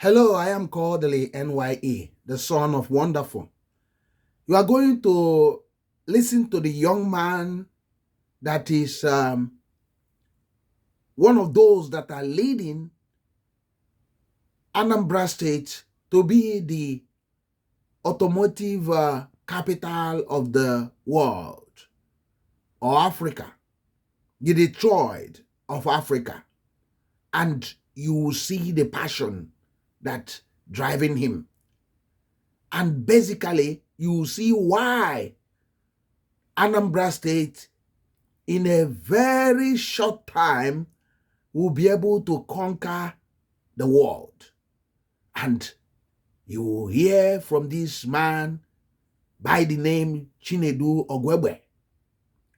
Hello, I am Kodili-nye, the son of wonderful. You are going to listen to the young man that is one of those that are leading Anambra State to be the automotive capital of the world or Africa, the Detroit of Africa. And you will see the passion that driving him. And basically, you will see why Anambra State, in a very short time, will be able to conquer the world. And you will hear from this man by the name Chinu Oguegbu,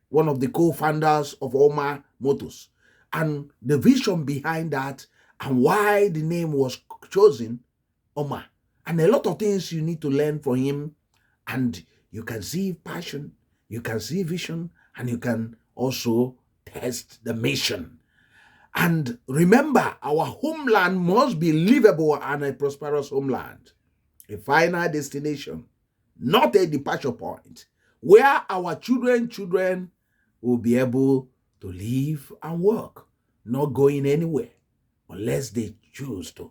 one of the co-founders of Omar Motors, and the vision behind that and why the name was chosen, Omar. And a lot of things you need to learn from him, and you can see passion, you can see vision, and you can also test the mission. And remember, our homeland must be livable and a prosperous homeland, a final destination, not a departure point, where our children will be able to live and work, not going anywhere unless they choose to,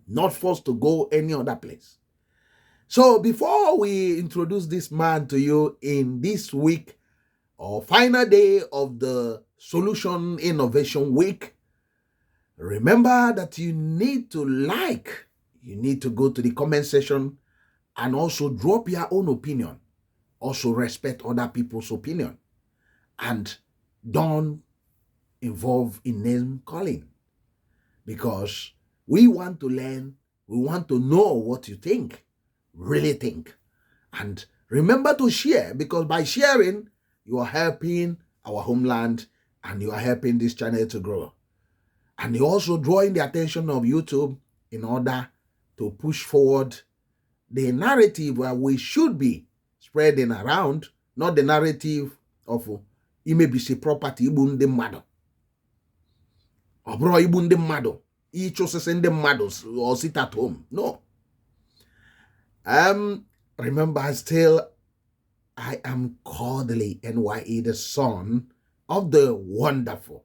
not forced to go any other place. So before we introduce this man to you in this week or final day of the Solution Innovation Week, remember that you need to you need to go to the comment section and also drop your own opinion. Also respect other people's opinion and don't involve in name calling, because we want to learn, we want to know what you think, really think. And remember to share, because by sharing, you are helping our homeland and you are helping this channel to grow. And you're also drawing the attention of YouTube in order to push forward the narrative where we should be spreading around, not the narrative of imebisi property igbu ndị mmadụ. Ọ bụrụ igbu ndị mmadụ, ịchụsịsị ndị mmadụ or sit at home. No. Remember, still, I am Kodili-nye, the son of the wonderful.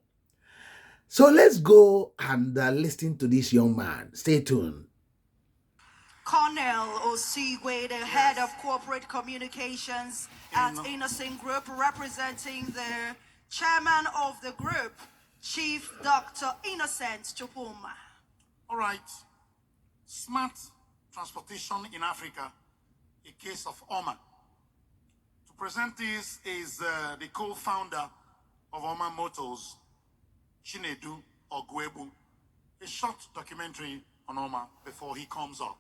So let's go and listen to this young man. Stay tuned. Colonel Osigwe, the head of corporate communications at Innoson Group, representing the chairman of the group, Chief Dr. Innocent Chupuma. All right. Smart transportation in Africa, a case of Omar. To present this is the co-founder of Omar Motors, Chinu Oguegbu. A short documentary on Omar before he comes up.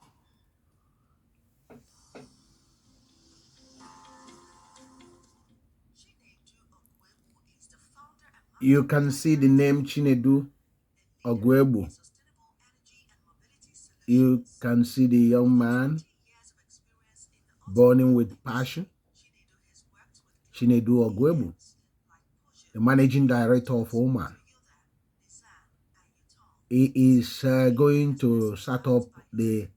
You can see the name Chinu Oguegbu. You can see the young man burning with passion. Chinu Oguegbu, the managing director of Omar. He is going to start up the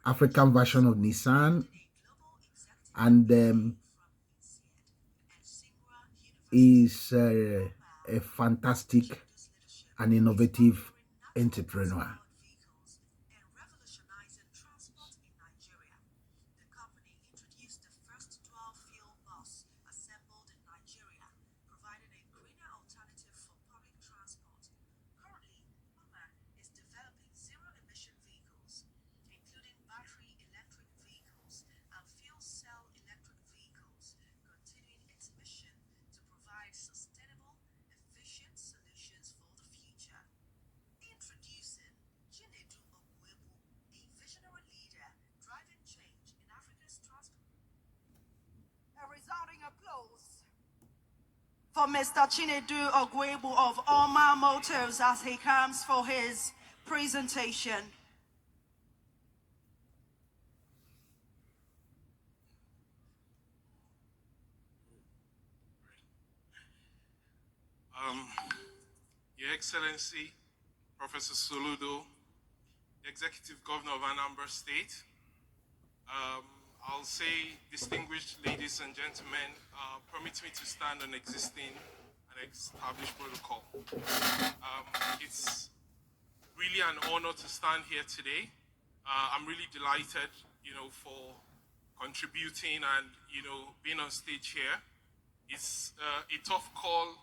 African version of Nissan, and is a fantastic and innovative entrepreneur. For Mr. Chinu Oguegbu of Omar Motors as he comes for his presentation. Your Excellency, Professor Soludo, the Executive Governor of Anambra State. Um, I'll say, distinguished ladies and gentlemen, permit me to stand on existing and established protocol. It's really an honor to stand here today. I'm really delighted, for contributing and, being on stage here. It's a tough call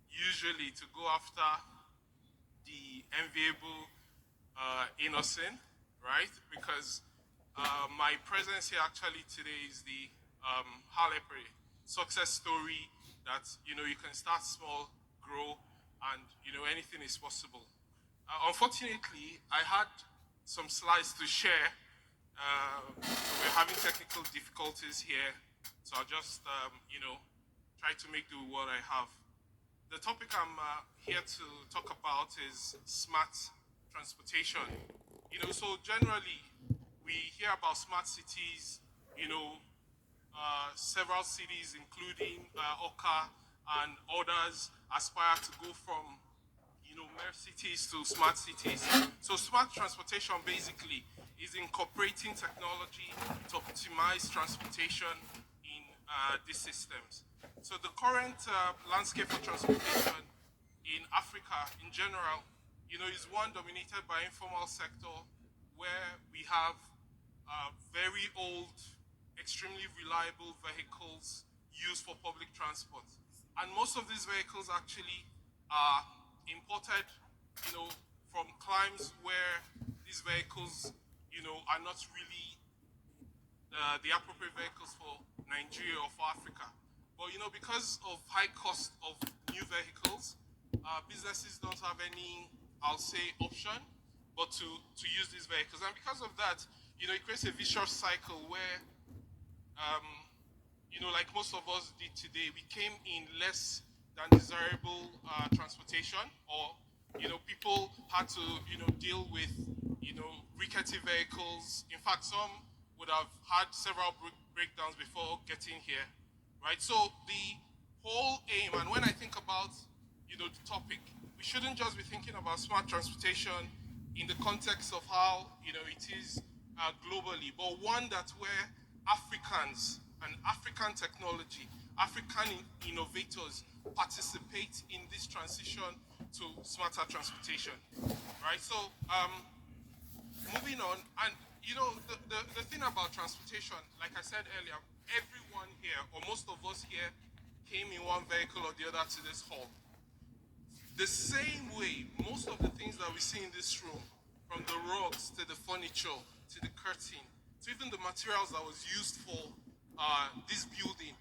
usually to go after the enviable innoson, right? Because my presence here actually today is the Halepre success story that, you can start small, grow, and, anything is possible. Unfortunately, I had some slides to share. So we're having technical difficulties here. So I'll just, try to make do with what I have. The topic I'm here to talk about is smart transportation. So generally, we hear about smart cities, several cities, including Oka and others, aspire to go from mere cities to smart cities. So smart transportation basically is incorporating technology to optimize transportation in these systems. So the current landscape for transportation in Africa in general, is one dominated by informal sector where we have very old, extremely reliable vehicles used for public transport. And most of these vehicles actually are imported, from climes where these vehicles, are not really the appropriate vehicles for Nigeria or for Africa. But because of high cost of new vehicles, businesses don't have any, I'll say, option but to use these vehicles. And because of that, it creates a vicious cycle where, like most of us did today, we came in less than desirable transportation, or people had to deal with rickety vehicles. In fact, some would have had several breakdowns before getting here, right? So the whole aim, and when I think about the topic, we shouldn't just be thinking about smart transportation in the context of how it is globally, but one that where Africans and African technology, African innovators participate in this transition to smarter transportation, right? So moving on, and the thing about transportation, like I said earlier, everyone here, or most of us here, came in one vehicle or the other to this hall. The same way, most of the things that we see in this room, from the rugs to the furniture to the curtain to even the materials that was used for this building,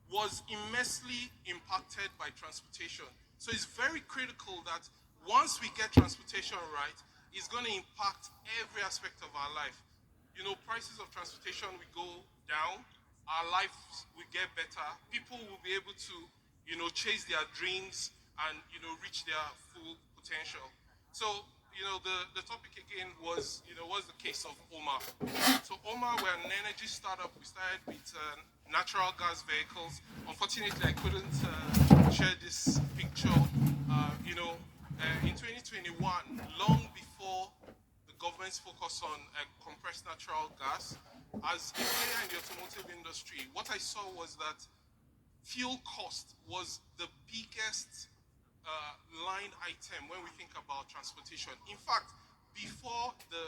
was immensely impacted by transportation. So it's very critical that once we get transportation right, it's going to impact every aspect of our life. Prices of transportation will go down, our lives will get better, people will be able to, chase their dreams and, reach their full potential. So, the topic again was, what's the case of Omar? So Omar, we're an energy startup. We started with natural gas vehicles. Unfortunately, I couldn't share this picture. In 2021, long before the government's focus on compressed natural gas, as a player in the automotive industry, what I saw was that fuel cost was the biggest line item when we think about transportation. In fact, before the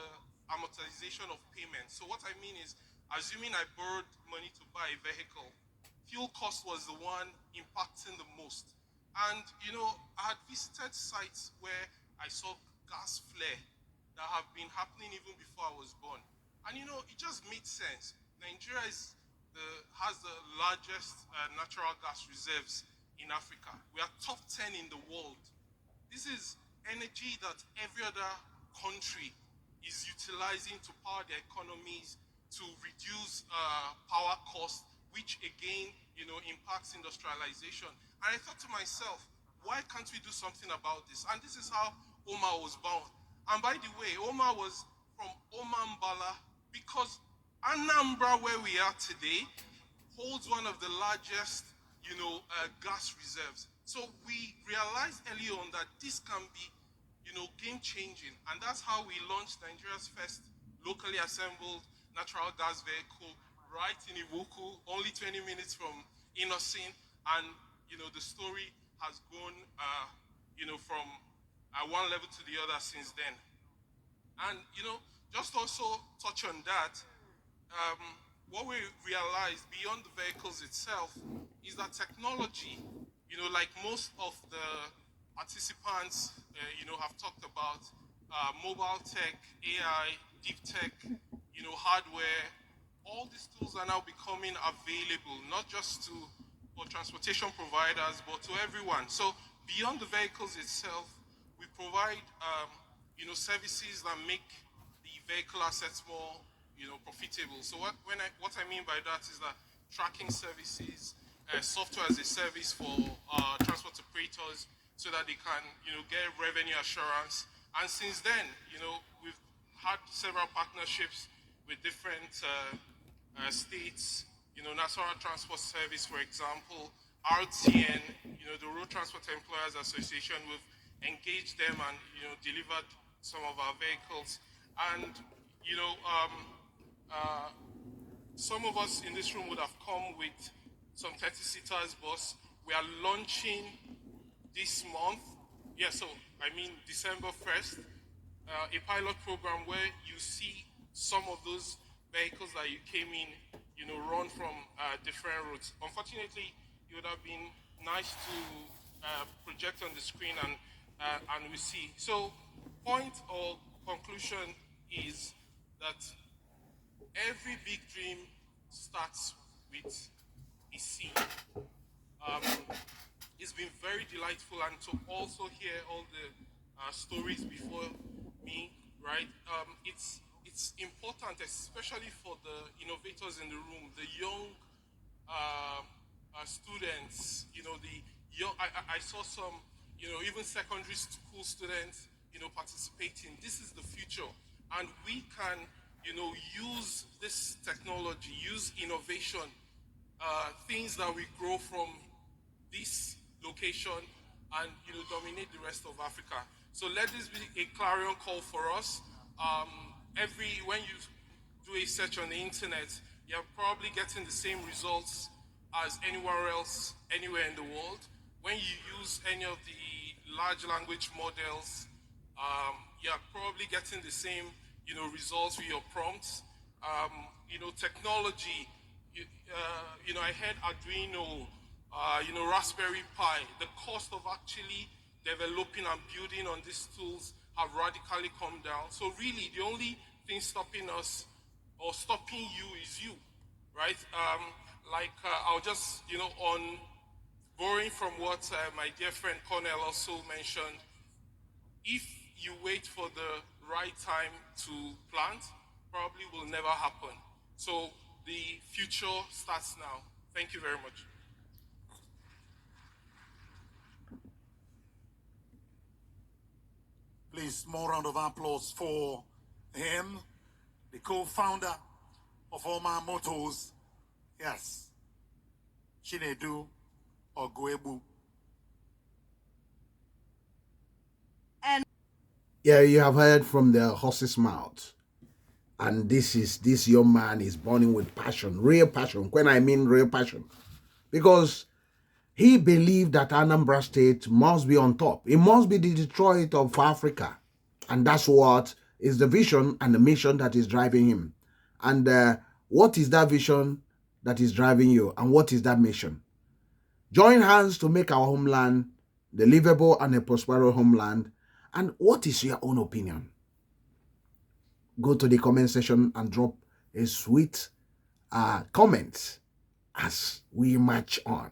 amortization of payments. So what I mean is, assuming I borrowed money to buy a vehicle, fuel cost was the one impacting the most. And I had visited sites where I saw gas flare that have been happening even before I was born. And it just made sense. Nigeria has the largest natural gas reserves in Africa. We are top 10 in the world. This is energy that every other country is utilizing to power their economies, to reduce power costs, which again, impacts industrialization. And I thought to myself, why can't we do something about this? And this is how Omar was born. And by the way, Omar was from Omambala, because Anambra, where we are today, holds one of the largest, gas reserves. So we realized early on that this can be game-changing. And that's how we launched Nigeria's first locally assembled natural gas vehicle right in Iwoku, only 20 minutes from Innoson. And, the story has grown, from one level to the other since then. And, just also touch on that, what we realized beyond the vehicles itself is that technology, like most of the participants, have talked about, mobile tech, AI, deep tech, hardware, all these tools are now becoming available, not just for transportation providers, but to everyone. So beyond the vehicles itself, we provide, services that make the vehicle assets more, profitable. So what I mean by that is that tracking services, software as a service for transport operators, so that they can, get revenue assurance. And since then, we've had several partnerships with different states. National Transport Service, for example, RTN, the Road Transport Employers Association. We've engaged them and, delivered some of our vehicles. And, some of us in this room would have come with some 30-seaters bus. We are launching this month, December 1st, a pilot program where you see some of those vehicles that you came in, run from different routes. Unfortunately, it would have been nice to project on the screen and we see. So, point or conclusion is that every big dream starts with a seed. It's been very delightful, and to also hear all the stories before me, right? It's important, especially for the innovators in the room, the young students. The young. I saw some, even secondary school students, participating. This is the future, and we can, use this technology, use innovation, things that we grow from this location, and dominate the rest of Africa. So let this be a clarion call for us. When you do a search on the internet, you're probably getting the same results as anywhere else, anywhere in the world. When you use any of the large language models, you're probably getting the same, results with your prompts. Technology. I heard Arduino, Raspberry Pi. The cost of actually developing and building on these tools have radically come down. So really, the only thing stopping us or stopping you is you, right? I'll just, on borrowing from what my dear friend Cornell also mentioned, if you wait for the right time to plant, probably will never happen. So the future starts now. Thank you very much. Please, small round of applause for him, the co-founder of Omar Motors. Yes, Chinu Oguegbu. And Yeah, you have heard from the horse's mouth. And this young man is burning with passion, real passion. When I mean real passion, because he believed that Anambra State must be on top. It must be the Detroit of Africa. And that's what is the vision and the mission that is driving him. And what is that vision that is driving you? And what is that mission? Join hands to make our homeland the livable and a prosperous homeland. And what is your own opinion? Go to the comment section and drop a sweet comment as we march on.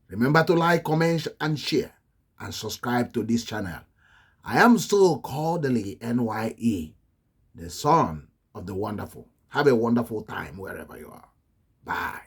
Remember to like, comment, and share, and subscribe to this channel. I am still Kodili-nye, the son of the wonderful. Have a wonderful time wherever you are. Bye.